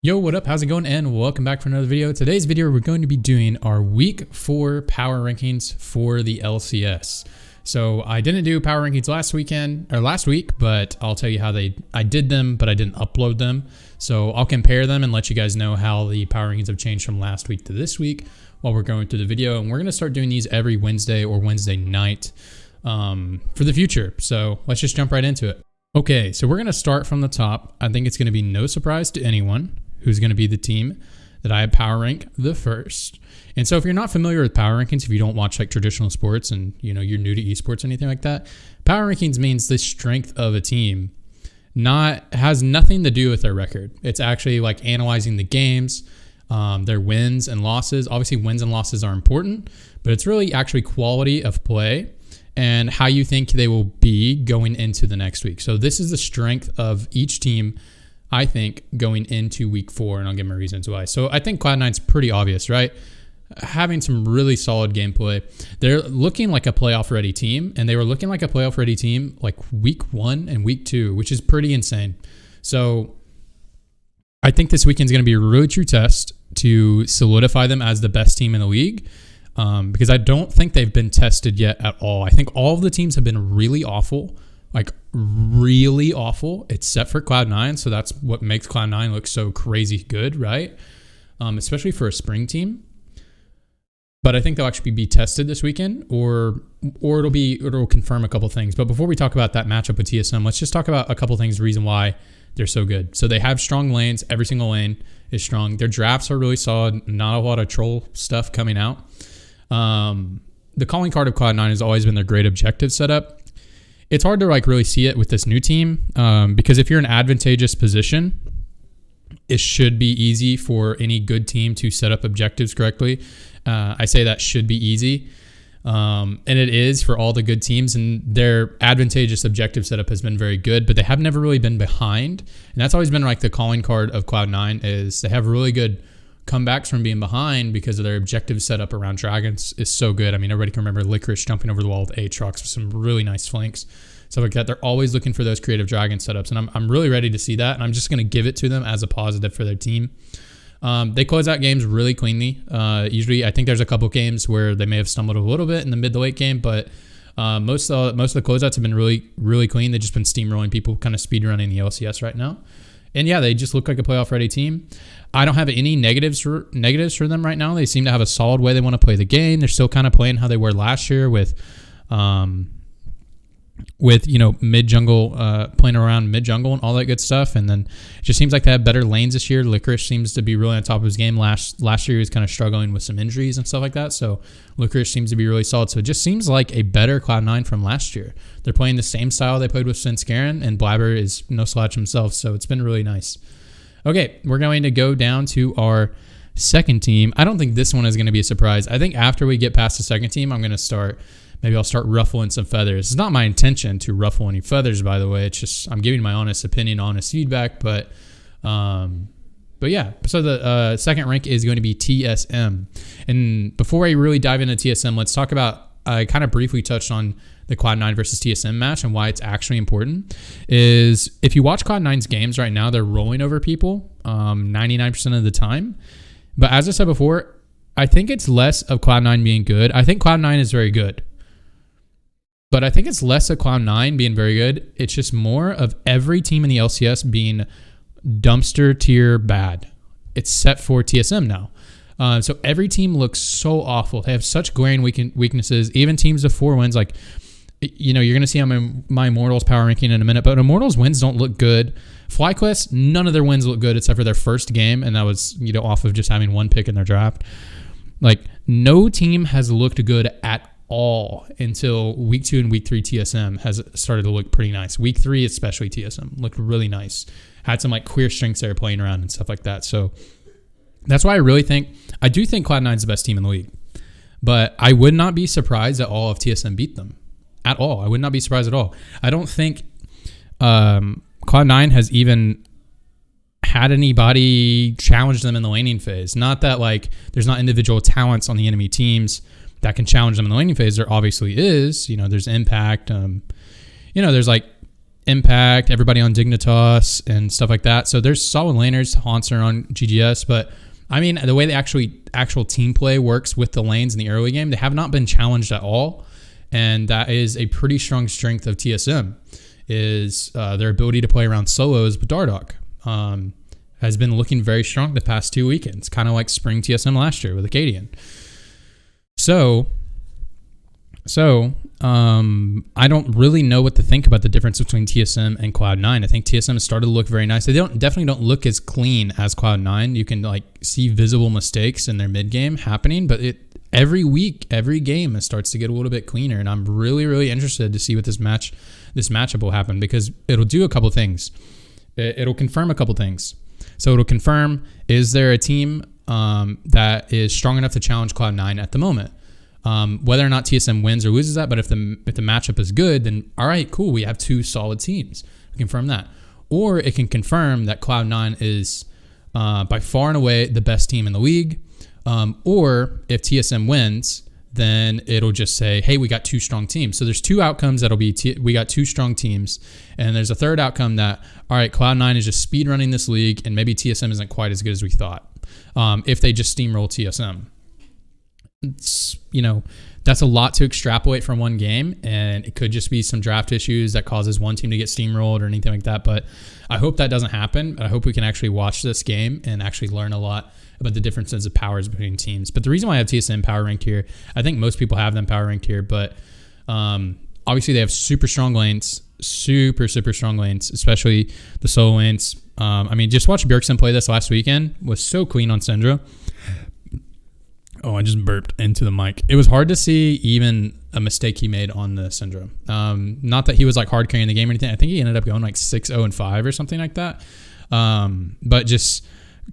Yo, what up? How's it going? And welcome back for another video. Today's video, we're going to be doing our week 4 power rankings for the LCS. So I didn't do power rankings last week, but I'll tell you how I did them, but I didn't upload them. So I'll compare them and let you guys know how the power rankings have changed from last week to this week while we're going through the video. And we're going to start doing these every Wednesday or Wednesday night for the future. So let's just jump right into it. Okay, so we're going to start from the top. I think it's going to be no surprise to anyone who's going to be the team that I power rank the first. And so if you're not familiar with power rankings, if you don't watch like traditional sports and you're new to esports or anything like that, power rankings means the strength of a team has nothing to do with their record. It's actually like analyzing the games, their wins and losses. Obviously wins and losses are important, but it's really actually quality of play and how you think they will be going into the next week. So this is the strength of each team, I think, going into week 4, and I'll give my reasons why. So I think Cloud9's pretty obvious, right? Having some really solid gameplay. They're looking like a playoff-ready team, and they were looking like a playoff-ready team like week 1 and week 2, which is pretty insane. So I think this weekend's going to be a really true test to solidify them as the best team in the league, because I don't think they've been tested yet at all. I think all of the teams have been really awful, like really awful, except for Cloud9. So that's what makes Cloud9 look so crazy good, right? Especially for a spring team. But I think they'll actually be tested this weekend, or it'll confirm a couple things. But before we talk about that matchup with TSM, let's just talk about a couple things, the reason why they're so good. So they have strong lanes. Every single lane is strong. Their drafts are really solid. Not a lot of troll stuff coming out. The calling card of Cloud9 has always been their great objective setup. It's hard to really see it with this new team, because if you're in an advantageous position, it should be easy for any good team to set up objectives correctly. I say that should be easy, and it is for all the good teams, and their advantageous objective setup has been very good, but they have never really been behind, and that's always been like the calling card of Cloud9 is they have really good comebacks from being behind because of their objective setup around dragons is so good. I mean, everybody can remember Licorice jumping over the wall with Aatrox with some really nice flanks, stuff like that. They're always looking for those creative dragon setups, and I'm really ready to see that, and I'm just going to give it to them as a positive for their team. They close out games really cleanly. Usually, I think there's a couple games where they may have stumbled a little bit in the mid to late game, but most of the closeouts have been really, really clean. They've just been steamrolling people, kind of speedrunning the LCS right now. And yeah, they just look like a playoff-ready team. I don't have any negatives for them right now. They seem to have a solid way they want to play the game. They're still kind of playing how they were last year with mid jungle, playing around mid jungle and all that good stuff. And then it just seems like they have better lanes this year. Licorice seems to be really on top of his game. Last year he was kind of struggling with some injuries and stuff like that. So Licorice seems to be really solid. So it just seems like a better Cloud9 from last year. They're playing the same style they played with Svenskeren, and Blabber is no slouch himself. So it's been really nice. Okay, we're going to go down to our second team. I don't think this one is going to be a surprise. I think after we get past the second team, Maybe I'll start ruffling some feathers. It's not my intention to ruffle any feathers, by the way. It's just I'm giving my honest opinion, honest feedback. But yeah. So the second rank is going to be TSM. And before I really dive into TSM, let's talk about. I kind of briefly touched on the Cloud9 versus TSM match and why it's actually important. Is if you watch Cloud9's games right now, they're rolling over people 99% of the time. But as I said before, I think it's less of Cloud9 being good. I think Cloud9 is very good. But I think it's less of Cloud9 being very good. It's just more of every team in the LCS being dumpster tier bad. It's set for TSM now. So every team looks so awful. They have such glaring weaknesses. Even teams with 4 wins, like, you're going to see on my Immortals power ranking in a minute, but Immortals wins don't look good. FlyQuest, none of their wins look good except for their first game, and that was off of just having one pick in their draft. Like, no team has looked good at all until week 2 and week 3 TSM has started to look pretty nice. Week 3 especially TSM looked really nice. Had some queer strengths there playing around and stuff like that. So that's why I do think Cloud9 is the best team in the league. But I would not be surprised at all if TSM beat them. At all. I would not be surprised at all. I don't think Cloud9 has even had anybody challenge them in the laning phase. Not that there's not individual talents on the enemy teams that can challenge them in the laning phase. There obviously is. There's Impact. There's Impact, everybody on Dignitas and stuff like that. So there's solid laners. Haunts are on GGS, but I mean, the way the actual team play works with the lanes in the early game, they have not been challenged at all. And that is a pretty strong strength of TSM, is their ability to play around solos with Dardoch. Has been looking very strong the past 2 weekends, kind of like spring TSM last year with Acadian. So I don't really know what to think about the difference between TSM and Cloud9. I think TSM has started to look very nice. They definitely don't look as clean as Cloud9. You can like see visible mistakes in their mid game happening, but every week, every game, it starts to get a little bit cleaner. And I'm really, really interested to see what this matchup will happen, because it'll do a couple things. It'll confirm a couple things. So it'll confirm, is there a team that is strong enough to challenge Cloud9 at the moment? Whether or not TSM wins or loses that, but if the matchup is good, then all right, cool, we have two solid teams. Confirm that. Or it can confirm that Cloud9 is by far and away the best team in the league. Or if TSM wins, then it'll just say, hey, we got two strong teams. So there's two outcomes that'll be, we got two strong teams. And there's a third outcome that, all right, Cloud9 is just speed running this league, and maybe TSM isn't quite as good as we thought. If they just steamroll TSM. It's, that's a lot to extrapolate from one game, and it could just be some draft issues that causes one team to get steamrolled or anything like that. But I hope that doesn't happen. I hope we can actually watch this game and actually learn a lot about the differences of powers between teams. But the reason why I have TSM power ranked here, I think most people have them power ranked here, but obviously they have super strong lanes, super strong lanes, especially the solo lanes. I mean, just watch Bjergsen play this last weekend. Was so clean on Syndra. Oh, I just burped into the mic. It was hard to see even a mistake he made on the Syndra. Not that he was like hard carrying the game or anything. I think he ended up going like 6-0-5 or something like that. But just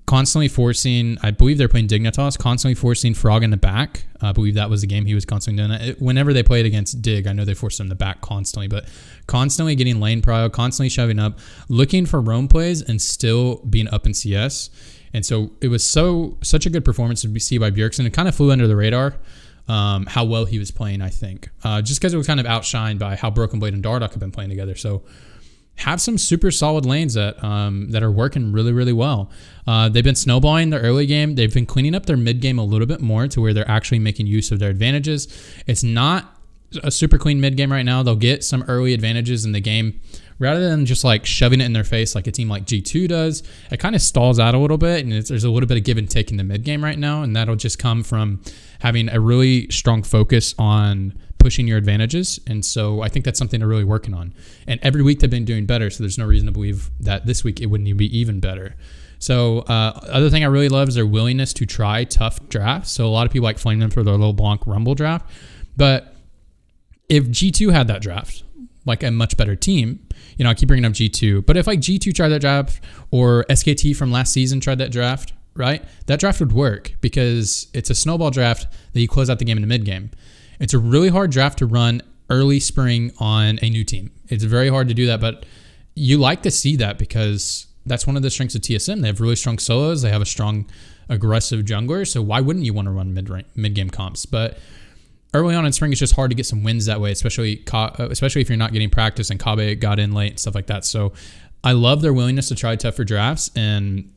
constantly forcing, I believe they're playing Dignitas, constantly forcing Frog in the back. I believe that was the game he was constantly doing that. Whenever they played against Dig, I know they forced him in the back constantly, but constantly getting lane prio, constantly shoving up, looking for roam plays and still being up in CS. And so it was such a good performance to see by Bjergsen. It kind of flew under the radar how well he was playing, I think. Just because it was kind of outshined by how Broken Blade and Dardoch have been playing together. So have some super solid lanes that are working really, really well. They've been snowballing their early game. They've been cleaning up their mid game a little bit more to where they're actually making use of their advantages. It's not a super clean mid game right now. They'll get some early advantages in the game. Rather than just like shoving it in their face like a team like G2 does, it kind of stalls out a little bit, and there's a little bit of give and take in the mid game right now, and that'll just come from having a really strong focus on pushing your advantages. And so I think that's something they're really working on. And every week they've been doing better, so there's no reason to believe that this week it wouldn't be even better. So other thing I really love is their willingness to try tough drafts. So a lot of people like flame them for their LeBlanc Rumble draft, but if G2 had that draft, like a much better team, I keep bringing up G2, but if like G2 tried that draft, or SKT from last season tried that draft, right? That draft would work because it's a snowball draft that you close out the game in the mid game. It's a really hard draft to run early spring on a new team. It's very hard to do that, but you like to see that because that's one of the strengths of TSM. They have really strong solos. They have a strong aggressive jungler. So why wouldn't you want to run mid game comps? But early on in spring, it's just hard to get some wins that way, especially if you're not getting practice, and Kabe got in late and stuff like that. So I love their willingness to try tougher drafts, and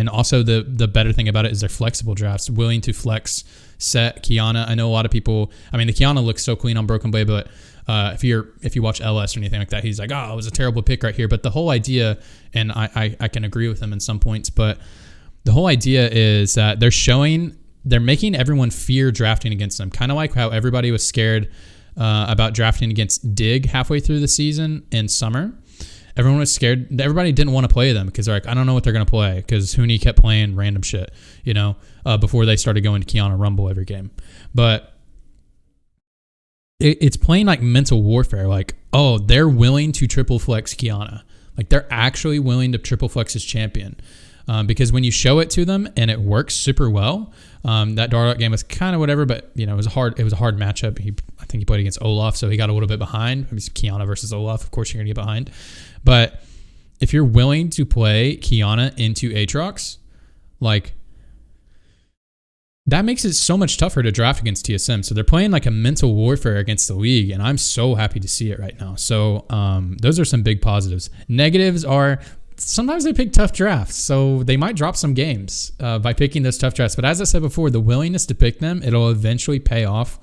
also the better thing about it is they're flexible drafts, willing to flex set Kiana. I know a lot of people, I mean, the Kiana looks so clean on Broken Blade, but if you watch LS or anything like that, he's like, oh, it was a terrible pick right here. But the whole idea, and I can agree with him in some points, but the whole idea is that they're making everyone fear drafting against them. Kind of like how everybody was scared about drafting against Dig halfway through the season in summer. Everyone was scared. Everybody didn't want to play them because they're like, I don't know what they're going to play, because Huni kept playing random shit, before they started going to Kiana Rumble every game. But it's playing like mental warfare. Like, oh, they're willing to triple flex Kiana. Like, they're actually willing to triple flex his champion. Because when you show it to them and it works super well, that Dardoch game was kind of whatever, but it was a hard matchup. I think he played against Olaf, so he got a little bit behind. I mean, Kiana versus Olaf, of course you're gonna get behind. But if you're willing to play Kiana into Aatrox, like, that makes it so much tougher to draft against TSM. So they're playing like a mental warfare against the league, and I'm so happy to see it right now. So those are some big positives. Negatives are sometimes they pick tough drafts, so they might drop some games by picking those tough drafts. But as I said before, the willingness to pick them, it'll eventually pay off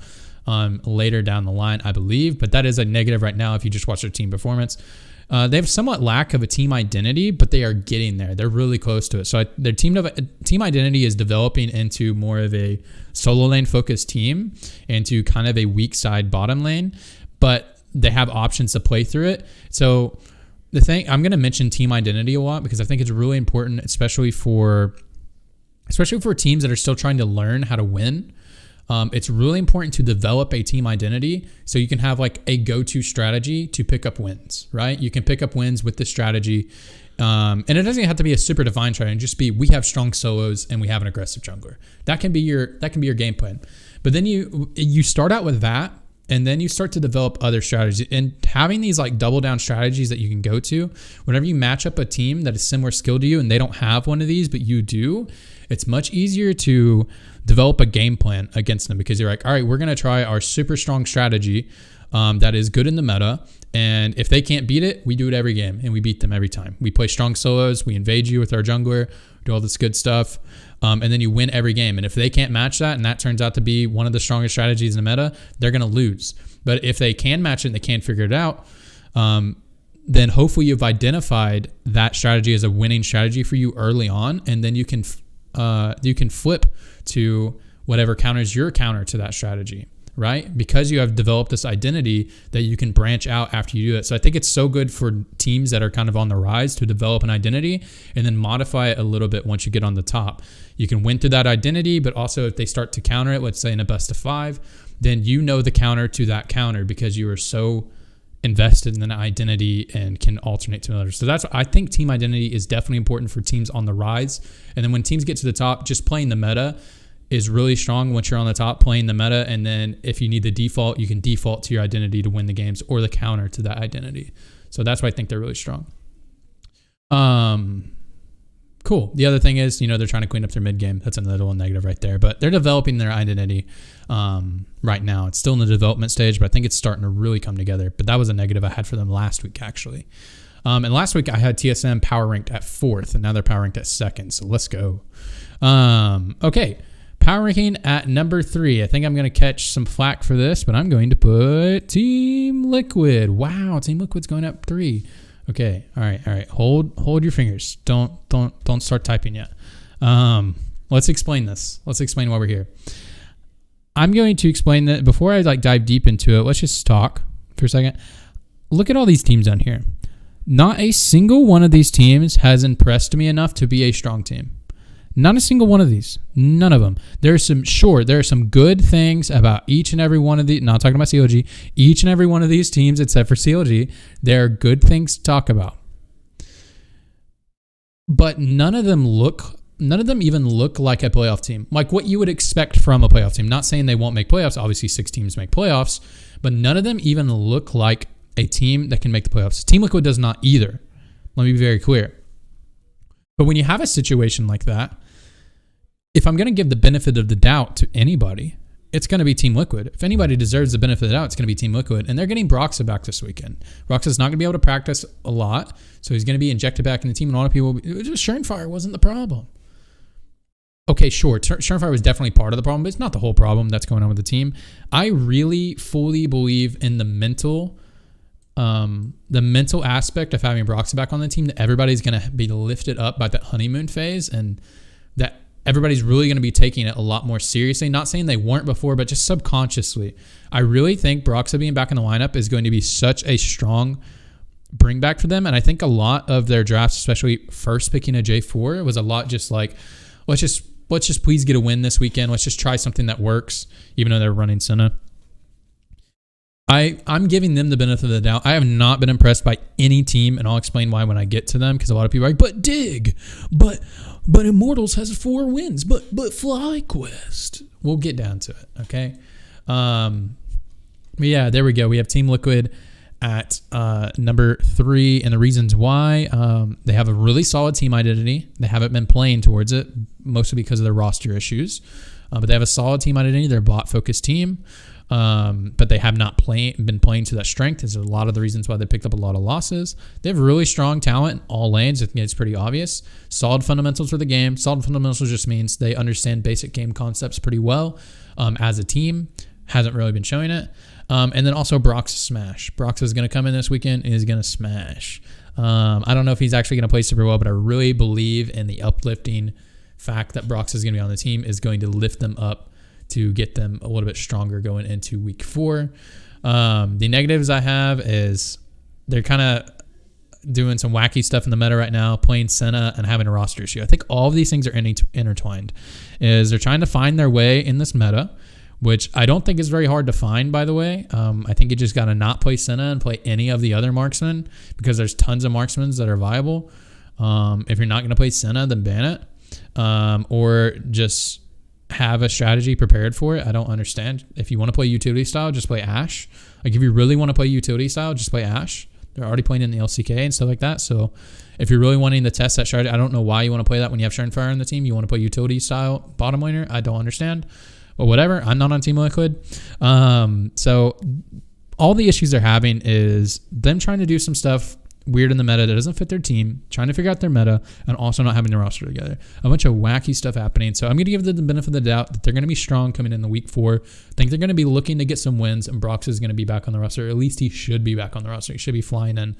later down the line, I believe. But that is a negative right now if you just watch their team performance. They have somewhat lack of a team identity, but they are getting there. They're really close to it. So their team identity is developing into more of a solo lane focused team, into kind of a weak side bottom lane, but they have options to play through it. So the thing, I'm going to mention team identity a lot because I think it's really important, especially for teams that are still trying to learn how to win. It's really important to develop a team identity so you can have like a go-to strategy to pick up wins, right? You can pick up wins with this strategy. And it doesn't have to be a super defined strategy. Just be, we have strong solos and we have an aggressive jungler. That can be your game plan. But then you start out with that, and then you start to develop other strategies, and having these like double down strategies that you can go to whenever you match up a team that is similar skill to you and they don't have one of these, but you do, it's much easier to develop a game plan against them because you're like, all right, we're going to try our super strong strategy that is good in the meta. And if they can't beat it, we do it every game and we beat them every time. We play strong solos, we invade you with our jungler, do all this good stuff. And then you win every game. And if they can't match that, and that turns out to be one of the strongest strategies in the meta, they're going to lose. But if they can match it and they can't figure it out, then hopefully you've identified that strategy as a winning strategy for you early on. And then you can flip to whatever counters your counter to that strategy, right? Because you have developed this identity that you can branch out after you do it. So I think it's so good for teams that are kind of on the rise to develop an identity and then modify it a little bit once you get on the top. You can win through that identity, but also if they start to counter it, let's say in a best of 5, then you know the counter to that counter because you are so invested in an identity and can alternate to another. So that's, I think team identity is definitely important for teams on the rise. And then when teams get to the top, just playing the meta is really strong once you're on the top, playing the meta. And then if you need the default, you can default to your identity to win the games or the counter to that identity. So that's why I think they're really strong. Cool. The other thing is, they're trying to clean up their mid game. That's another one negative right there, but they're developing their identity right now. It's still in the development stage, but I think it's starting to really come together. But that was a negative I had for them last week, actually. And last week I had TSM power ranked at 4th, and now they're power ranked at 2nd. So let's go. Okay. Power ranking at number 3. I think I'm going to catch some flack for this, but I'm going to put Team Liquid. Wow, Team Liquid's going up 3. Okay, all right. Hold your fingers. Don't start typing yet. Let's explain this. Let's explain why we're here. I'm going to explain that before I dive deep into it. Let's just talk for a second. Look at all these teams down here. Not a single one of these teams has impressed me enough to be a strong team. Not a single one of these. None of them. There are some good things about each and every one of these. Not talking about CLG. Each and every one of these teams, except for CLG, there are good things to talk about. But none of them even look like a playoff team. Like what you would expect from a playoff team. Not saying they won't make playoffs. Obviously, 6 teams make playoffs. But none of them even look like a team that can make the playoffs. Team Liquid does not either. Let me be very clear. But when you have a situation like that, if I'm going to give the benefit of the doubt to anybody, it's going to be Team Liquid. If anybody deserves the benefit of the doubt, it's going to be Team Liquid. And they're getting Broxa back this weekend. Broxa's not going to be able to practice a lot, so he's going to be injected back in the team. And a lot of people, Surenfire wasn't the problem. Okay, sure, Surenfire was definitely part of the problem, but it's not the whole problem that's going on with the team. I really fully believe in the mental aspect of having Broxa back on the team, that everybody's going to be lifted up by that honeymoon phase, and that everybody's really going to be taking it a lot more seriously. Not saying they weren't before, but just subconsciously. I really think Broxa being back in the lineup is going to be such a strong bring back for them. And I think a lot of their drafts, especially first picking a J4, was a lot just like, let's just please get a win this weekend. Let's just try something that works, even though they're running Senna. I'm giving them the benefit of the doubt. I have not been impressed by any team, and I'll explain why when I get to them, because a lot of people are like, but Dig, but Immortals has 4 wins, but FlyQuest. We'll get down to it, okay? But yeah, there we go. We have Team Liquid at number 3, and the reasons why. They have a really solid team identity. They haven't been playing towards it, mostly because of their roster issues. But they have a solid team identity. They're a bot-focused team. But they have not been playing to that strength. There's a lot of the reasons why they picked up a lot of losses. They have really strong talent in all lanes. I think it's pretty obvious. Solid fundamentals for the game. Solid fundamentals just means they understand basic game concepts pretty well as a team. Hasn't really been showing it. And then also Brox Smash. Brox is going to come in this weekend and is going to smash. I don't know if he's actually going to play super well, but I really believe in the uplifting fact that Brox is going to be on the team is going to lift them up to get them a little bit stronger going into week 4. The negatives I have is they're kind of doing some wacky stuff in the meta right now, playing Senna and having a roster issue. I think all of these things are intertwined. Is they're trying to find their way in this meta, which I don't think is very hard to find, by the way. I think you just got to not play Senna and play any of the other marksmen because there's tons of marksmen that are viable. If you're not going to play Senna, then ban it. Or just have a strategy prepared for it. I don't understand. If you want to play utility style, just play Ashe. Like if you really want to play utility style, just play Ashe. They're already playing in the LCK and stuff like that. So if you're really wanting to test that strategy, I don't know why you want to play that when you have Sharnfire in the team. You want to play utility style bottom laner. I don't understand. But whatever. I'm not on Team Liquid. So all the issues they're having is them trying to do some stuff weird in the meta that doesn't fit their team, trying to figure out their meta, and also not having the roster together. A bunch of wacky stuff happening. So I'm going to give them the benefit of the doubt that they're going to be strong coming in the week 4. I think they're going to be looking to get some wins, and Brox is going to be back on the roster. Or at least he should be back on the roster. He should be flying in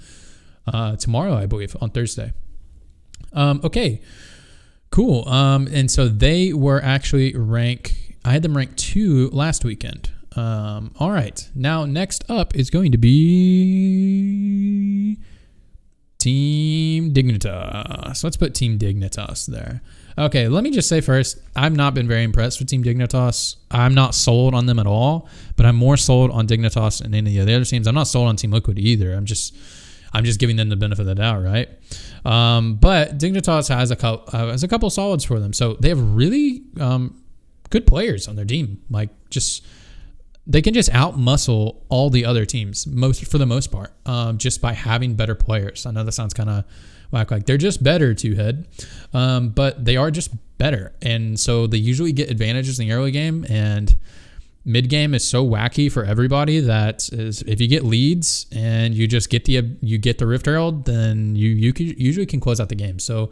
tomorrow, I believe, on Thursday. Okay, cool. And so they were actually I had them ranked 2 last weekend. All right. Now, next up is going to be Team Dignitas. Let's put Team Dignitas there. Okay, let me just say first, I've not been very impressed with Team Dignitas. I'm not sold on them at all, but I'm more sold on Dignitas and any of the other teams. I'm not sold on Team Liquid either. I'm just giving them the benefit of the doubt, right? But Dignitas has a couple solids for them. So they have really good players on their team. Like they can just out-muscle all the other teams for the most part, just by having better players. I know that sounds kind of like they're just better, Two-Head, but they are just better. And so they usually get advantages in the early game, and mid-game is so wacky for everybody that if you get leads and you just get the Rift Herald, then you usually can close out the game. So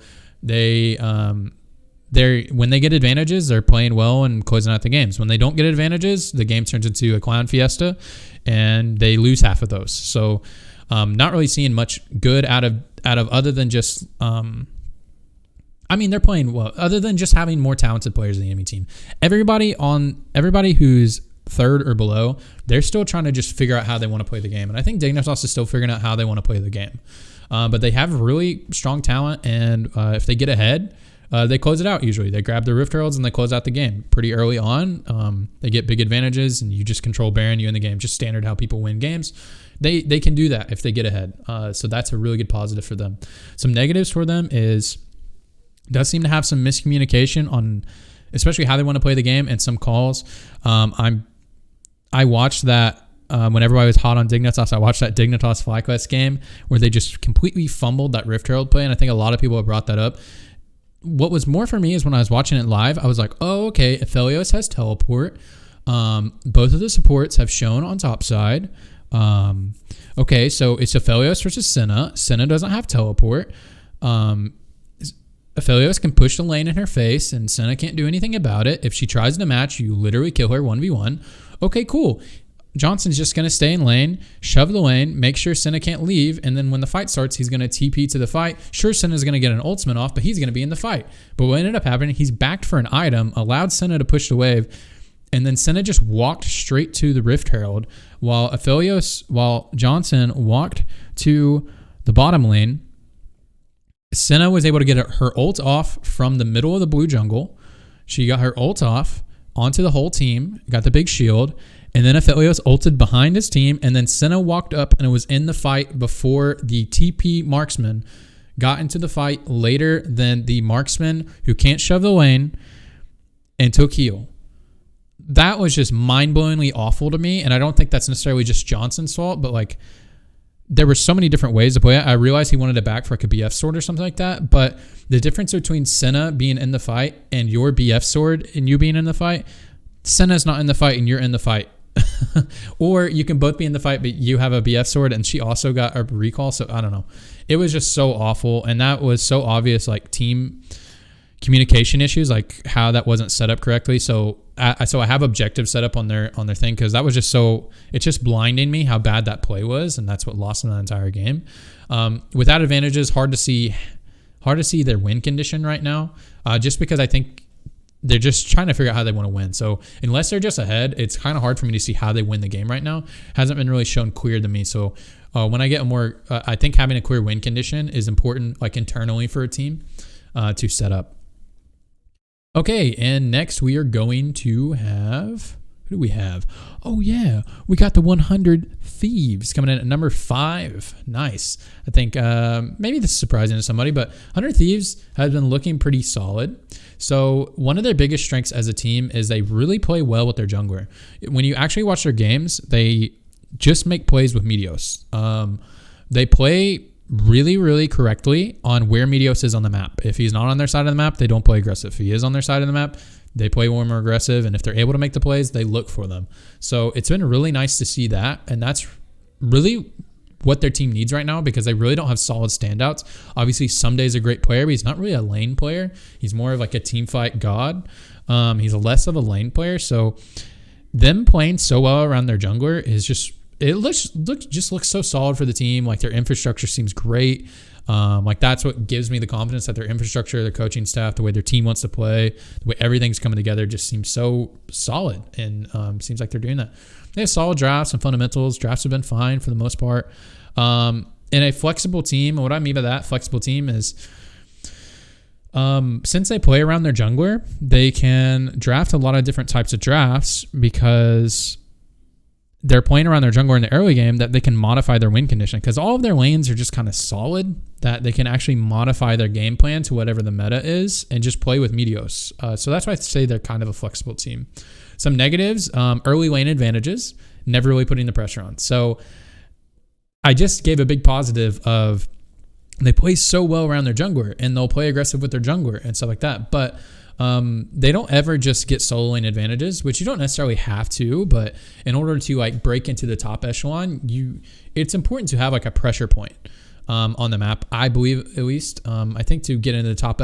when they get advantages, they're playing well and closing out the games. When they don't get advantages, the game turns into a clown fiesta, and they lose half of those. So, not really seeing much good out of other than just. They're playing well, other than just having more talented players in the enemy team. Everybody who's 3rd or below, they're still trying to just figure out how they want to play the game, and I think Dignitas is still figuring out how they want to play the game. But they have really strong talent, and if they get ahead. They close it out usually. They grab the Rift Heralds and they close out the game pretty early on. They get big advantages, and you just control Baron, you in the game. Just standard how people win games. They can do that if they get ahead. So that's a really good positive for them. Some negatives for them does seem to have some miscommunication on especially how they want to play the game and some calls. I watched that whenever I was hot on Dignitas. I watched that Dignitas FlyQuest game where they just completely fumbled that Rift Herald play, and I think a lot of people have brought that up. What was more for me is when I was watching it live, I was like, oh, okay, Aphelios has teleport. Both of the supports have shown on top side. Okay, so it's Aphelios versus Senna. Senna doesn't have teleport. Aphelios can push the lane in her face, and Senna can't do anything about it. If she tries to match, you literally kill her 1v1. Okay, cool. Johnson's just going to stay in lane, shove the lane, make sure Senna can't leave, and then when the fight starts, he's going to TP to the fight. Sure, Senna's going to get an ultimate off, but he's going to be in the fight. But what ended up happening, he's backed for an item, allowed Senna to push the wave, and then Senna just walked straight to the Rift Herald, while Johnson walked to the bottom lane. Senna was able to get her ult off from the middle of the blue jungle. She got her ult off onto the whole team, got the big shield, and then Aphelios ulted behind his team, and then Senna walked up and was in the fight before the TP marksman got into the fight later than the marksman who can't shove the lane and took heal. That was just mind-blowingly awful to me, and I don't think that's necessarily just Johnson's fault, but there were so many different ways to play it. I realized he wanted it back for like a BF sword or something like that. But the difference between Senna being in the fight and your BF sword and you being in the fight, Senna's not in the fight and you're in the fight. Or you can both be in the fight, but you have a BF sword and she also got a recall. So I don't know. It was just so awful. And that was so obvious, like team communication issues, like how that wasn't set up correctly. So I have objective set up on their thing, because that was just it's just blinding me how bad that play was, and that's what lost them the entire game. Without advantages, hard to see their win condition right now, just because I think they're just trying to figure out how they want to win. So unless they're just ahead, it's kind of hard for me to see how they win the game right now. Hasn't been really shown clear to me. So when I get I think having a clear win condition is important, like internally for a team to set up. Okay, and next we are going to have, who do we have? Oh yeah, we got the 100 Thieves coming in at number 5. Nice. I think maybe this is surprising to somebody, but 100 Thieves has been looking pretty solid. So one of their biggest strengths as a team is they really play well with their jungler. When you actually watch their games, they just make plays with Meteos. They play really, really correctly on where Meteos is on the map. If he's not on their side of the map, they don't play aggressive. If he is on their side of the map, they play more aggressive. And if they're able to make the plays, they look for them. So it's been really nice to see that. And that's really what their team needs right now, because they really don't have solid standouts. Obviously, Sumday's a great player, but he's not really a lane player. He's more of like a team fight god. He's less of a lane player. So them playing so well around their jungler is just, it looks so solid for the team. Like their infrastructure seems great. Like that's what gives me the confidence that their infrastructure, their coaching staff, the way their team wants to play, the way everything's coming together just seems so solid. And seems like they're doing that. They have solid drafts and fundamentals. Drafts have been fine for the most part. And a flexible team, and what I mean by that flexible team is since they play around their jungler, they can draft a lot of different types of drafts, because they're playing around their jungler in the early game, that they can modify their win condition, because all of their lanes are just kind of solid, that they can actually modify their game plan to whatever the meta is and just play with Meteos. So that's why I say they're kind of a flexible team. Some negatives, early lane advantages, never really putting the pressure on. So I just gave a big positive of they play so well around their jungler and they'll play aggressive with their jungler and stuff like that. But they don't ever just get solo lane advantages, which you don't necessarily have to, but in order to like break into the top echelon, it's important to have like a pressure point on the map, I believe, at least. I think to get into the top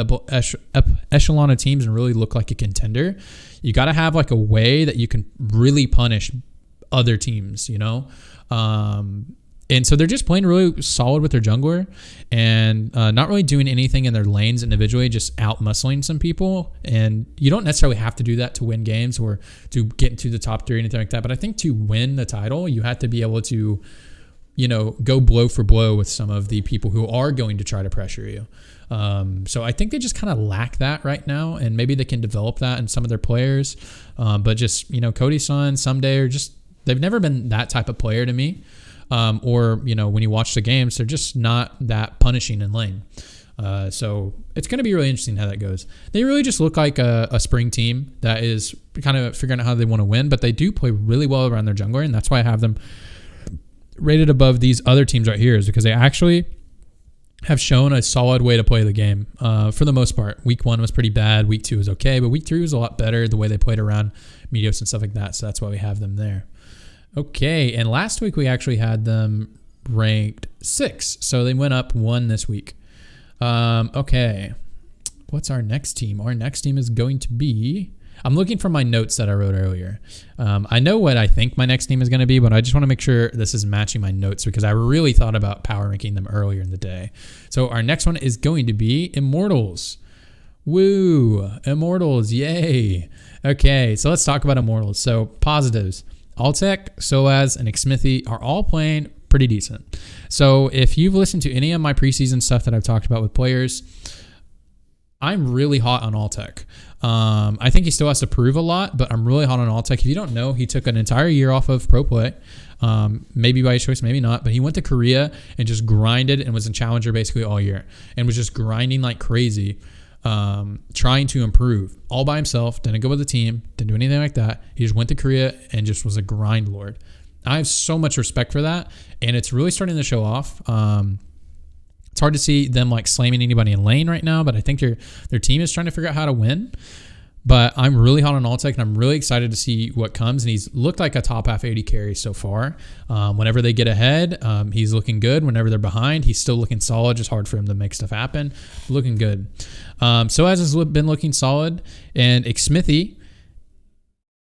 echelon of teams and really look like a contender, you got to have like a way that you can really punish other teams, you know? And so they're just playing really solid with their jungler and not really doing anything in their lanes individually, just out-muscling some people. And you don't necessarily have to do that to win games or to get into the top 3 or anything like that. But I think to win the title, you have to be able to, you know, go blow for blow with some of the people who are going to try to pressure you. So I think they just kind of lack that right now, and maybe they can develop that in some of their players. But just, you know, Cody Sun, Someday are just, they've never been that type of player to me. Or, you know, when you watch the games, they're just not that punishing in lane. So it's going to be really interesting how that goes. They really just look like a spring team that is kind of figuring out how they want to win, but they do play really well around their jungler, and that's why I have them rated above these other teams right here, is because they actually have shown a solid way to play the game for the most part. Week 1 was pretty bad. Week 2 was okay, but week 3 was a lot better, the way they played around Meteos and stuff like that. So that's why we have them there. Okay, and last week we actually had them ranked 6, so they went up 1 this week. Okay, what's our next team? Our next team is going to be, I'm looking for my notes that I wrote earlier. I know what I think my next team is going to be, but I just want to make sure this is matching my notes, because I really thought about power ranking them earlier in the day. So our next one is going to be Immortals. Woo, Immortals, yay. Okay, so let's talk about Immortals. So positives. Altec, Soaz, and Xmithy are all playing pretty decent. So if you've listened to any of my preseason stuff that I've talked about with players, I'm really hot on Altec. I think he still has to prove a lot, but I'm really hot on Altec. If you don't know, he took an entire year off of pro play, maybe by his choice, maybe not, but he went to Korea and just grinded and was in Challenger basically all year and was just grinding like crazy. Trying to improve all by himself, didn't go with the team, didn't do anything like that. He just went to Korea and just was a grind lord. I have so much respect for that, and it's really starting to show off. It's hard to see them like slamming anybody in lane right now, but I think their team is trying to figure out how to win. But I'm really hot on Altec, and I'm really excited to see what comes. And he's looked like a top half 80 carry so far. Whenever they get ahead, he's looking good. Whenever they're behind, he's still looking solid. Just hard for him to make stuff happen. Looking good. So as has been looking solid, and Xmithy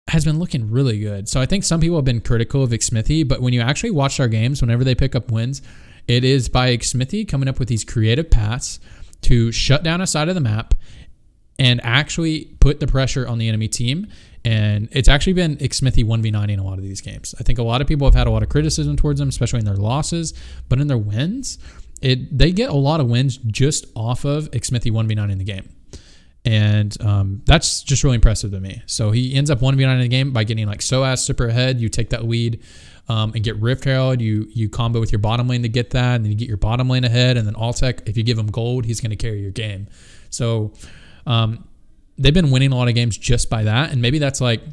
has been looking really good. So I think some people have been critical of Xmithy, but when you actually watch our games, whenever they pick up wins, it is by Xmithy coming up with these creative paths to shut down a side of the map and actually put the pressure on the enemy team. And it's actually been Xmithy 1v9 in a lot of these games. I think a lot of people have had a lot of criticism towards them, especially in their losses, but in their wins, they get a lot of wins just off of Xmithy 1v9 in the game. And that's just really impressive to me. So he ends up 1v9 in the game by getting like super ahead. You take that lead and get Rift Herald. You combo with your bottom lane to get that, and then you get your bottom lane ahead. And then Altec, if you give him gold, he's going to carry your game. So they've been winning a lot of games just by that. And maybe that's like,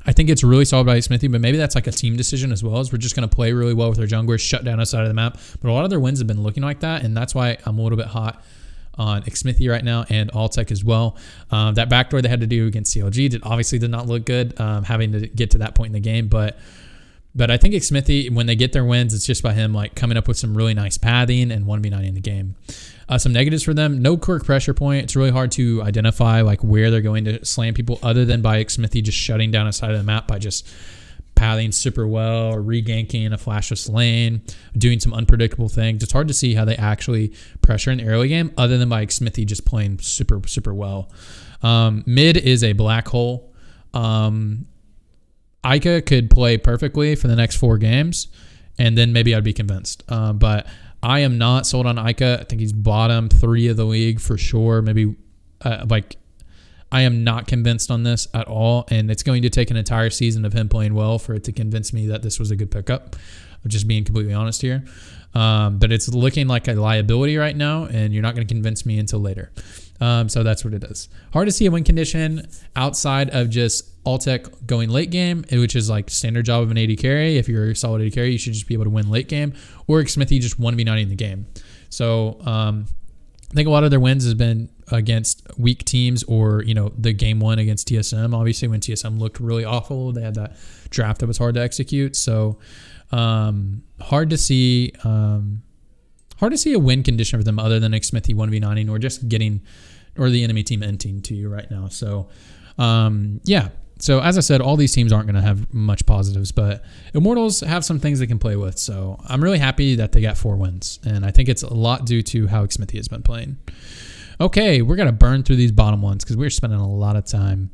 I think it's really solid by Xmithy, but maybe that's like a team decision as well, as we're just going to play really well with our junglers, shut down a side of the map. But a lot of their wins have been looking like that, and that's why I'm a little bit hot on Xmithy right now, and Altec as well. That backdoor they had to do against CLG obviously did not look good, having to get to that point in the game. But I think Xmithy, when they get their wins, it's just by him like coming up with some really nice pathing and 1v9 in the game. Some negatives for them: no quick pressure point. It's really hard to identify like where they're going to slam people, other than by Xmithy just shutting down a side of the map by just pathing super well, or re-ganking a flashless lane, doing some unpredictable things. It's hard to see how they actually pressure in the early game, other than by Xmithy just playing super well. Mid is a black hole. Ica could play perfectly for the next 4 games, and then maybe I'd be convinced. But I am not sold on Ica. I think he's bottom 3 of the league for sure. Maybe I am not convinced on this at all, and it's going to take an entire season of him playing well for it to convince me that this was a good pickup. I'm just being completely honest here. But it's looking like a liability right now, and you're not going to convince me until later. So that's what it is. Hard to see a win condition outside of just Altec going late game, which is like standard job of an AD carry. If you're a solid AD carry, you should just be able to win late game, or Xmithy just 1v9 in the game. So I think a lot of their wins has been against weak teams, or, you know, the game 1 against TSM. Obviously, when TSM looked really awful, they had that draft that was hard to execute. So hard to see a win condition for them other than Xmithy 1v9ing, or just getting, or the enemy team ending to you right now. So yeah. So as I said, all these teams aren't going to have much positives, but Immortals have some things they can play with. So I'm really happy that they got 4 wins, and I think it's a lot due to how Xmithy has been playing. Okay, we're going to burn through these bottom ones because we're spending a lot of time.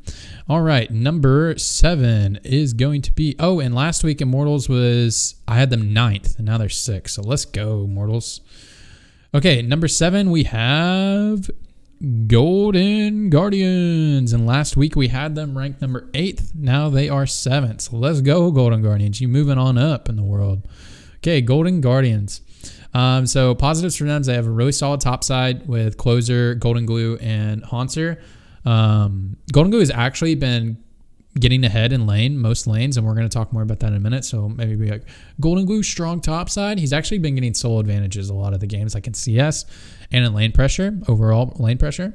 All right, number 7 is going to be... Oh, and last week Immortals was... I had them 9th, and now they're 6th. So let's go, Immortals. Okay, number 7, we have Golden Guardians. And last week we had them ranked number 8th. Now they are 7th. So let's go, Golden Guardians. You moving on up in the world. Okay, Golden Guardians. So positives for them is they have a really solid top side with Closer, Golden Glue, and Haunter. Golden Glue has actually been getting ahead in most lanes, and we're going to talk more about that in a minute. So maybe be like Golden Glue, strong top side. He's actually been getting solo advantages a lot of the games, like in CS and in lane pressure, overall lane pressure.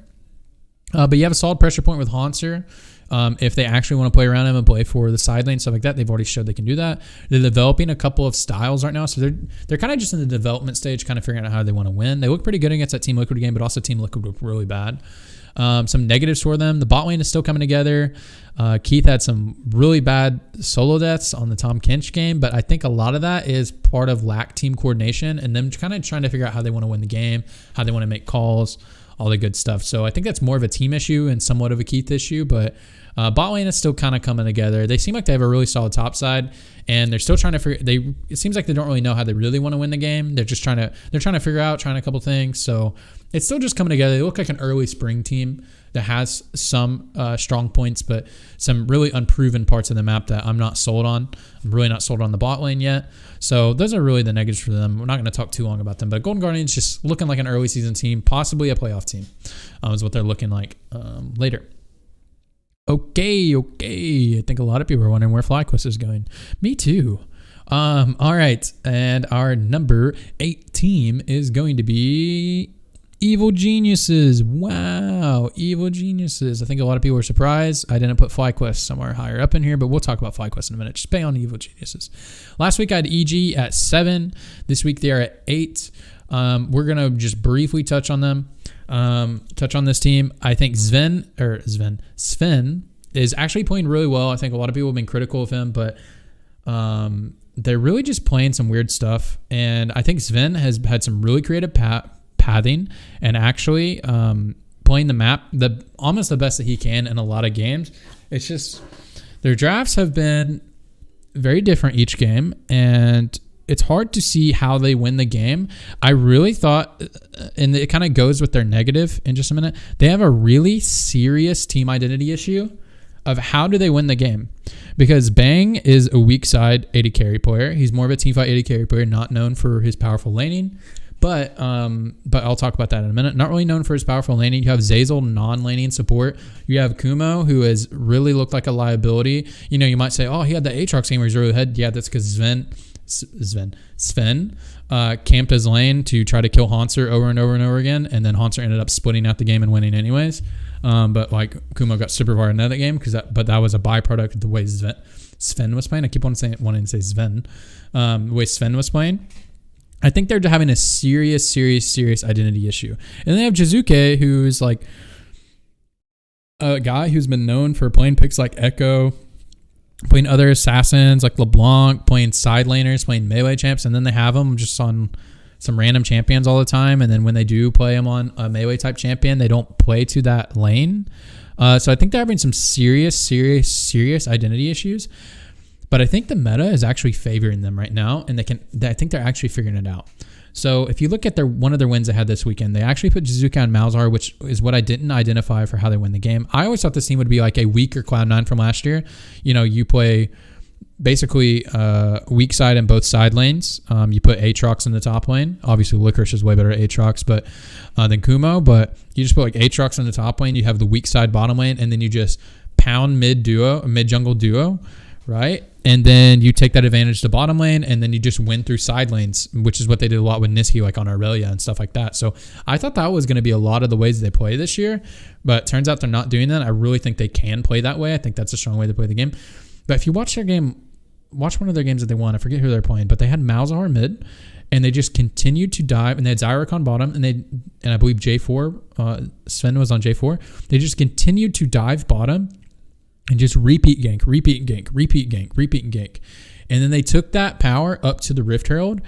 But you have a solid pressure point with Haunter. If they actually want to play around him and play for the side lane, stuff like that, they've already showed they can do that. They're developing a couple of styles right now, so they're kind of just in the development stage, kind of figuring out how they want to win. They look pretty good against that Team Liquid game, but also Team Liquid looked really bad. Some negatives for them: the bot lane is still coming together. Keith had some really bad solo deaths on the Tom Kench game, but I think a lot of that is part of lack team coordination and them kind of trying to figure out how they want to win the game, how they want to make calls, all the good stuff. So I think that's more of a team issue and somewhat of a Keith issue, but bot lane is still kind of coming together. They seem like they have a really solid top side, and they're still trying to figure. It seems like they don't really know how they really want to win the game. They're trying to figure out a couple things. So it's still just coming together. They look like an early spring team that has some strong points, but some really unproven parts of the map that I'm not sold on. I'm really not sold on the bot lane yet. So those are really the negatives for them. We're not going to talk too long about them, but Golden Guardians just looking like an early season team, possibly a playoff team, is what they're looking like later. Okay. I think a lot of people are wondering where FlyQuest is going. Me too. All right, and our number 8 team is going to be Evil Geniuses. Wow, Evil Geniuses. I think a lot of people were surprised I didn't put FlyQuest somewhere higher up in here, but we'll talk about FlyQuest in a minute. Just pay on Evil Geniuses. Last week I had EG at 7. This week they are at 8. We're going to just briefly touch on them. Touch on this team. I think Sven is actually playing really well. I think a lot of people have been critical of him, but they're really just playing some weird stuff. And I think Sven has had some really creative pathing and actually playing the map almost the best that he can in a lot of games. It's just their drafts have been very different each game, and it's hard to see how they win the game. I really thought, and it kind of goes with their negative in just a minute, they have a really serious team identity issue of how do they win the game. Because Bang is a weak side AD carry player. He's more of a teamfight AD carry player, not known for his powerful laning. But I'll talk about that in a minute. Not really known for his powerful laning. You have Zazel, non-laning support. You have Kumo, who has really looked like a liability. You know, you might say, oh, he had the Aatrox game where he's really ahead. Yeah, that's because Sven camped his lane to try to kill Hanser over and over and over again, and then Hanser ended up splitting out the game and winning anyways. But like Kumo got super far in that game but that was a byproduct of the way Sven was playing. I keep wanting to say Sven. The way Sven was playing. I think they're having a serious identity issue. And then they have Jizuke, who's like a guy who's been known for playing picks like Echo, playing other assassins like LeBlanc, playing side laners, playing melee champs, and then they have him just on some random champions all the time. And then when they do play him on a melee type champion, they don't play to that lane. So I think they're having some serious identity issues. But I think the meta is actually favoring them right now, and I think they're actually figuring it out. So if you look at one of their wins they had this weekend, they actually put Jizuka on Malzahar, which is what I didn't identify for how they win the game. I always thought this team would be like a weaker Cloud9 from last year. You know, you play basically weak side in both side lanes. You put Aatrox in the top lane. Obviously, Licorice is way better at Aatrox than Kumo, but you just put like Aatrox in the top lane. You have the weak side bottom lane, and then you just pound mid jungle duo, right? And then you take that advantage to bottom lane, and then you just win through side lanes, which is what they did a lot with Niski, like on Aurelia and stuff like that. So I thought that was going to be a lot of the ways they play this year, but turns out they're not doing that. I really think they can play that way. I think that's a strong way to play the game. But if you watch their game, watch one of their games that they won. I forget who they're playing, but they had Malzahar mid, and they just continued to dive, and they had Zyric on bottom, and I believe J4, Sven was on J4. They just continued to dive bottom and just repeat gank. And then they took that power up to the Rift Herald,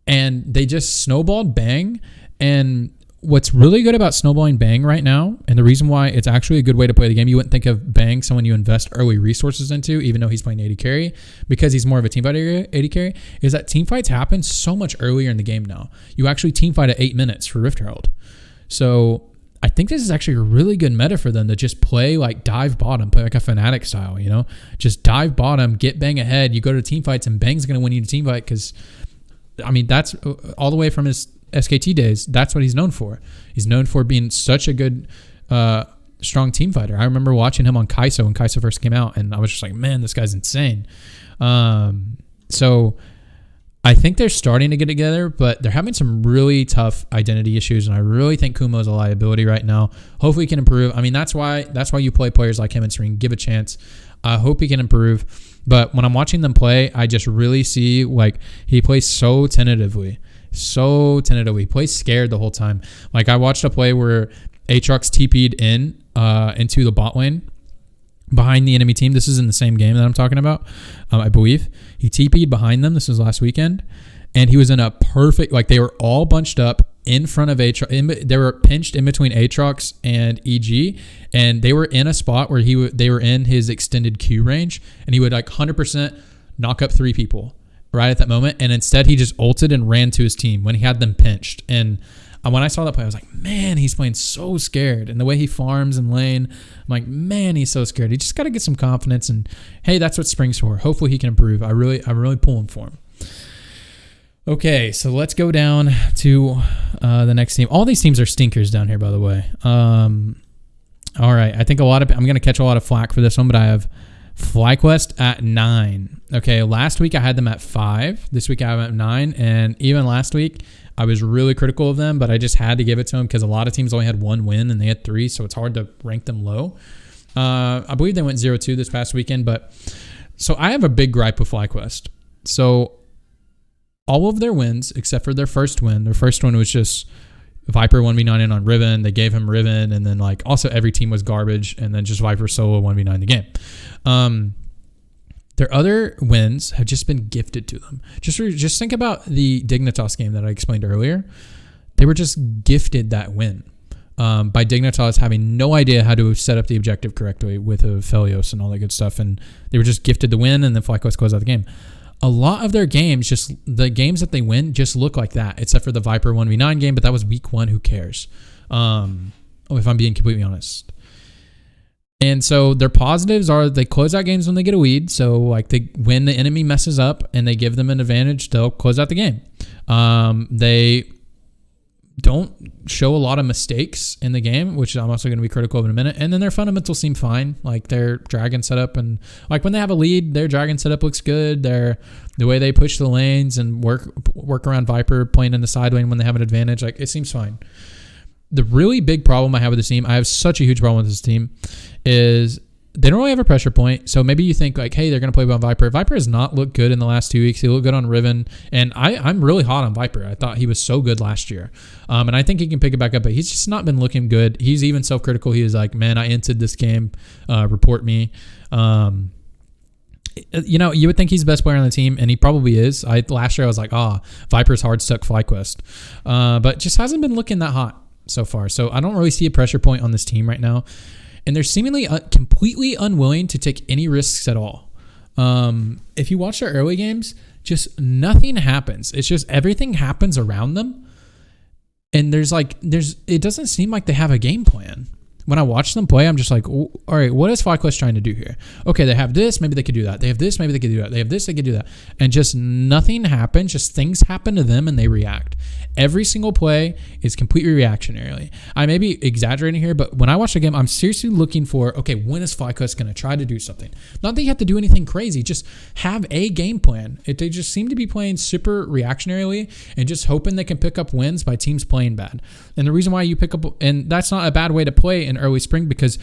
and they just snowballed Bang. And what's really good about snowballing Bang right now, and the reason why it's actually a good way to play the game, you wouldn't think of Bang someone you invest early resources into, even though he's playing AD carry, because he's more of a teamfight AD carry, is that teamfights happen so much earlier in the game now. You actually teamfight at 8 minutes for Rift Herald. So I think this is actually a really good meta for them to just play like dive bottom, play like a Fnatic style, you know? Just dive bottom, get Bang ahead, you go to team fights, and Bang's going to win you the team fight because, I mean, that's all the way from his SKT days. That's what he's known for. He's known for being such a good, strong team fighter. I remember watching him on Kai'Sa when Kai'Sa first came out, and I was just like, man, this guy's insane. So I think they're starting to get together, but they're having some really tough identity issues, and I really think Kumo is a liability right now. Hopefully he can improve. I mean, that's why you play players like him and Serene. Give a chance. I hope he can improve. But when I'm watching them play, I just really see like he plays so tentatively. He plays scared the whole time. Like I watched a play where Aatrox TP'd into the bot lane behind the enemy team. This is in the same game that I'm talking about, I believe. He TP'd behind them. This was last weekend. And he was in a perfect, like they were all bunched up in front of Aatrox. They were pinched in between Aatrox and EG. And they were in a spot where they were in his extended Q range. And he would like 100% knock up 3 people right at that moment. And instead he just ulted and ran to his team when he had them pinched. And when I saw that play, I was like, man, he's playing so scared. And the way he farms in lane, I'm like, man, he's so scared. He just got to get some confidence. And hey, that's what Spring's for. Hopefully he can improve. I'm really pulling for him. Okay, so let's go down to the next team. All these teams are stinkers down here, by the way. All right, I think I'm going to catch a lot of flack for this one, but I have FlyQuest at 9. Okay, last week I had them at 5. This week I have them at 9. And even last week, I was really critical of them, but I just had to give it to them because a lot of teams only had 1 win and they had 3, so it's hard to rank them low. I believe they went 0-2 this past weekend, but so I have a big gripe with FlyQuest. So all of their wins, except for their first win was just Viper 1v9 in on Riven. They gave him Riven, and then like also every team was garbage, and then just Viper solo 1v9 the game. Their other wins have just been gifted to them. Just think about the Dignitas game that I explained earlier. They were just gifted that win by Dignitas having no idea how to set up the objective correctly with Aphelios and all that good stuff, and they were just gifted the win, and then FlyQuest closed out the game. A lot of their games, just the games that they win, just look like that, except for the Viper 1v9 game, but that was week 1. Who cares? If I'm being completely honest. And so their positives are they close out games when they get a lead. So like when the enemy messes up and they give them an advantage, they'll close out the game. They don't show a lot of mistakes in the game, which I'm also going to be critical of in a minute. And then their fundamentals seem fine. Like their dragon setup, and like when they have a lead, their dragon setup looks good. The way they push the lanes and work around Viper playing in the side lane when they have an advantage, like it seems fine. The really big problem I have with this team, I have such a huge problem with this team, is they don't really have a pressure point. So maybe you think like, hey, they're going to play on Viper. Viper has not looked good in the last 2 weeks. He looked good on Riven. And I'm really hot on Viper. I thought he was so good last year. And I think he can pick it back up, but he's just not been looking good. He's even self-critical. He was like, man, I entered this game. Report me. You would think he's the best player on the team, and he probably is. Last year I was like, Viper's hard stuck FlyQuest. But just hasn't been looking that hot so far. So I don't really see a pressure point on this team right now. And they're seemingly completely unwilling to take any risks at all. If you watch their early games, just nothing happens. It's just everything happens around them. And it doesn't seem like they have a game plan. When I watch them play, I'm just like, all right, what is FlyQuest trying to do here? Okay, they have this, maybe they could do that. They have this, maybe they could do that. They have this, they could do that. And just nothing happens. Just things happen to them and they react. Every single play is completely reactionary. I may be exaggerating here, but when I watch the game, I'm seriously looking for, okay, when is FlyQuest going to try to do something? Not that you have to do anything crazy. Just have a game plan. They just seem to be playing super reactionarily and just hoping they can pick up wins by teams playing bad. And the reason why you pick up, and that's not a bad way to play in early spring, because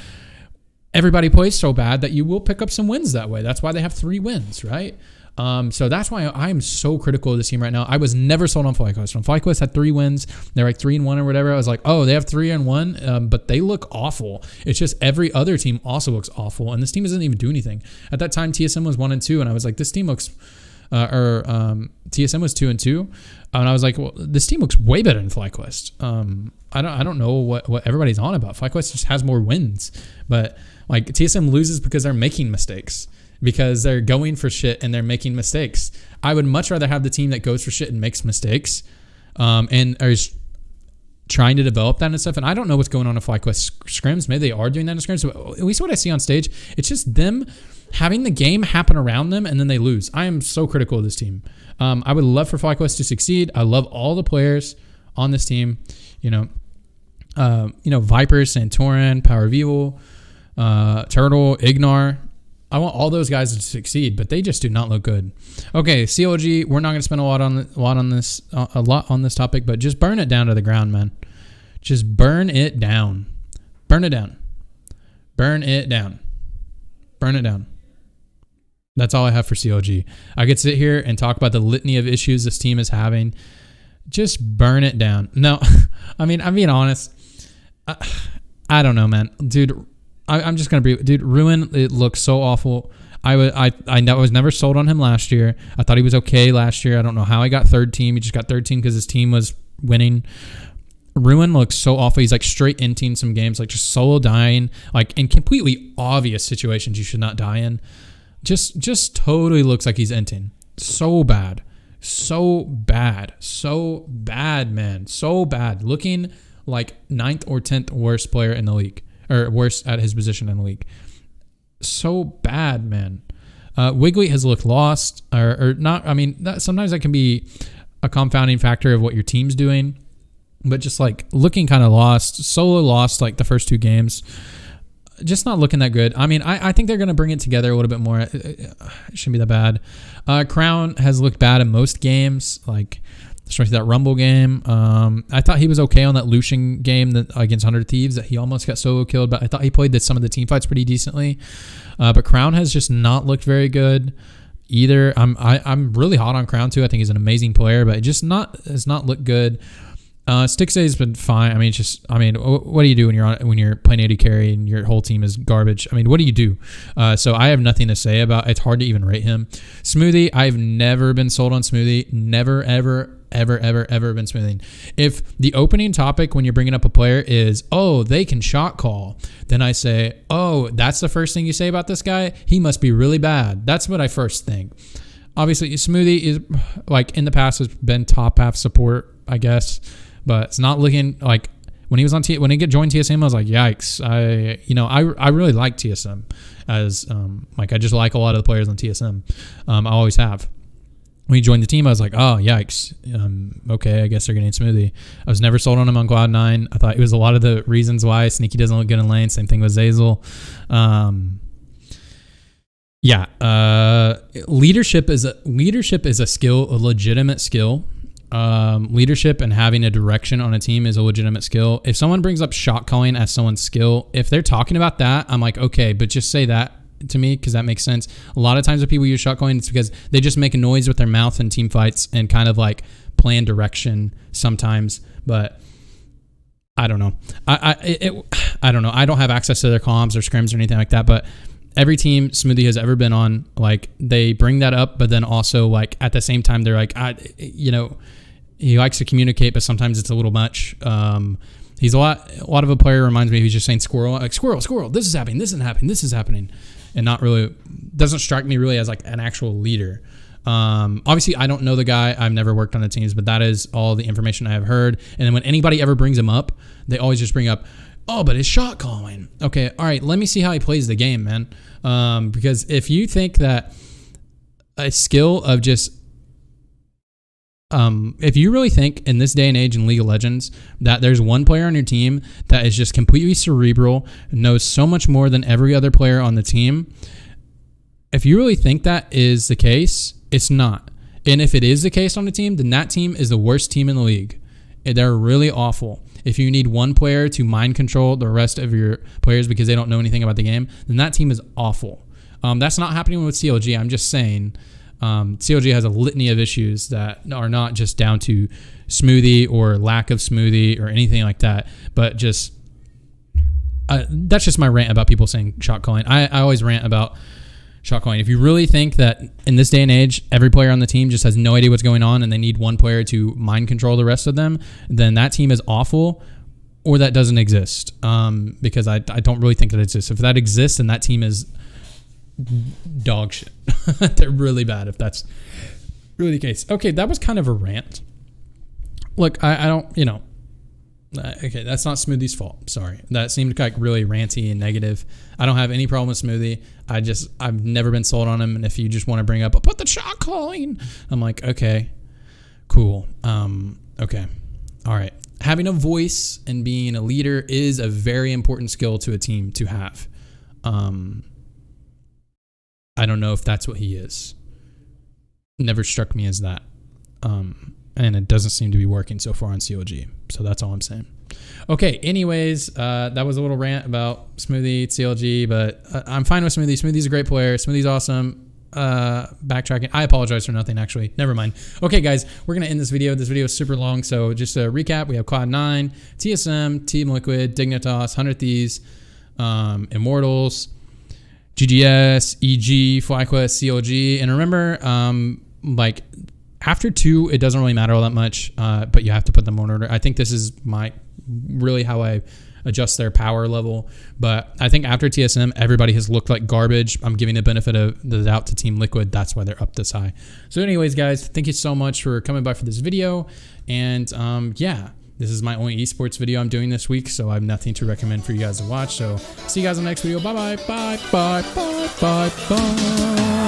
everybody plays so bad that you will pick up some wins that way. That's why they have 3 wins, right? So that's why I'm so critical of this team right now. I was never sold on FlyQuest. When FlyQuest had 3 wins, they're like 3-1 or whatever. I was like, oh, they have 3-1, but they look awful. It's just every other team also looks awful, and this team doesn't even do anything. At that time, TSM was 1-2, and I was like, this team looks, TSM was 2-2, and I was like, well, this team looks way better than FlyQuest. I don't know what everybody's on about. FlyQuest just has more wins, but like TSM loses because they're making mistakes. Because they're going for shit and they're making mistakes. I would much rather have the team that goes for shit and makes mistakes and is trying to develop that and stuff. And I don't know what's going on in FlyQuest scrims. Maybe they are doing that in scrims. But at least what I see on stage, it's just them having the game happen around them and then they lose. I am so critical of this team. I would love for FlyQuest to succeed. I love all the players on this team. Viper, Santorin, Power of Evil, Turtle, Ignar. I want all those guys to succeed, but they just do not look good. Okay, CLG, we're not going to spend a lot on this topic, but just burn it down to the ground, man. Just burn it down. Burn it down. Burn it down. Burn it down. That's all I have for CLG. I could sit here and talk about the litany of issues this team is having. Just burn it down. No, I mean, I'm being honest. I don't know, man. Dude, I'm just going to be... Dude, Ruin, it looks so awful. I was never sold on him last year. I thought he was okay last year. I don't know how he got third team. He just got third team because his team was winning. Ruin looks so awful. He's like straight inting some games, like just solo dying, like in completely obvious situations you should not die in. Just totally looks like he's inting. So bad. So bad. So bad, man. So bad. Looking like 9th or 10th worst player in the league. Or worse at his position in the league. So bad, man. Wiggly has looked lost, or not. I mean, sometimes that can be a confounding factor of what your team's doing, but just like looking kind of lost. Solo lost like the first 2 games. just not looking that good. I mean, I think they're going to bring it together a little bit more. It shouldn't be that bad. Crown has looked bad in most games, like especially that Rumble game. I thought he was okay on that Lucian game against 100 Thieves that he almost got solo killed, but I thought he played some of the team fights pretty decently. But Crown has just not looked very good either. I'm really hot on Crown too. I think he's an amazing player, but it just has not looked good. Stixay's been fine. I mean, what do you do when you're playing AD carry and your whole team is garbage? I mean, what do you do? So I have nothing to say about. It's hard to even rate him. Smoothie, I've never been sold on Smoothie. Never, ever been smoothing. If the opening topic when you're bringing up a player is, oh, they can shot call, then I say, oh, that's the first thing you say about this guy? He must be really bad. That's what I first think. Obviously, Smoothie is, like, in the past has been top half support, I guess. But it's not looking like when he was on when he joined TSM, I was like, yikes. I really like TSM as like I just like a lot of the players on TSM. I always have. When he joined the team, I was like, oh, yikes. Okay, I guess they're getting Smoothie. I was never sold on him on Cloud9. I thought it was a lot of the reasons why. Sneaky doesn't look good in lane. Same thing with Zeyzal. Leadership is a skill, a legitimate skill. Leadership and having a direction on a team is a legitimate skill. If someone brings up shot calling as someone's skill, if they're talking about that, I'm like, okay, but just say that to me because that makes sense. A lot of times when people use shot calling, it's because they just make a noise with their mouth in team fights and kind of like plan direction sometimes. But I don't know. I don't know. I don't have access to their comms or scrims or anything like that, but every team Smoothie has ever been on, like they bring that up, but then also like at the same time they're like, he likes to communicate, but sometimes it's a little much. He's a lot of a player reminds me. He's just saying squirrel, like squirrel. This is happening. This isn't happening. This is happening, and not really doesn't strike me really as like an actual leader. Obviously, I don't know the guy. I've never worked on the teams, but that is all the information I have heard. And then when anybody ever brings him up, they always just bring up, oh, but his shot calling. Okay, all right, let me see how he plays the game, man. Because if you think that a skill of just, if you really think in this day and age in League of Legends that there's one player on your team that is just completely cerebral, knows so much more than every other player on the team, if you really think that is the case, it's not. And if it is the case on the team, then that team is the worst team in the league. They're really awful. If you need one player to mind control the rest of your players because they don't know anything about the game, then that team is awful. That's not happening with CLG. I'm just saying CLG has a litany of issues that are not just down to Smoothie or lack of Smoothie or anything like that, but just that's just my rant about people saying shot calling. I always rant about shot calling. If you really think that in this day and age, every player on the team just has no idea what's going on and they need one player to mind control the rest of them, then that team is awful or that doesn't exist. Because I don't really think that exists. If that exists, then that team is dog shit. They're really bad if that's really the case. Okay, that was kind of a rant. Look, I don't, okay, that's not Smoothie's fault. Sorry. That seemed like really ranty and negative. I don't have any problem with Smoothie. I've never been sold on him. And if you just want to bring up, put the shot calling, I'm like, okay, cool. Okay. All right. Having a voice and being a leader is a very important skill to a team to have. I don't know if that's what he is. Never struck me as that. And it doesn't seem to be working so far on CLG. So that's all I'm saying. Okay, anyways, that was a little rant about Smoothie, CLG, but I'm fine with Smoothie. Smoothie's a great player. Smoothie's awesome. Backtracking. I apologize for nothing, actually. Never mind. Okay, guys, we're going to end this video. This video is super long, so just to recap, we have Cloud9, TSM, Team Liquid, Dignitas, 100 Thieves, Immortals, GGS, EG, FlyQuest, CLG, and remember, like, after 2, it doesn't really matter all that much, but you have to put them in order. I think this is really how I adjust their power level. But I think after TSM, everybody has looked like garbage. I'm giving the benefit of the doubt to Team Liquid. That's why they're up this high. So anyways, guys, thank you so much for coming by for this video. And yeah, this is my only esports video I'm doing this week, so I have nothing to recommend for you guys to watch. So see you guys in the next video. Bye-bye. Bye. Bye. Bye. Bye. Bye.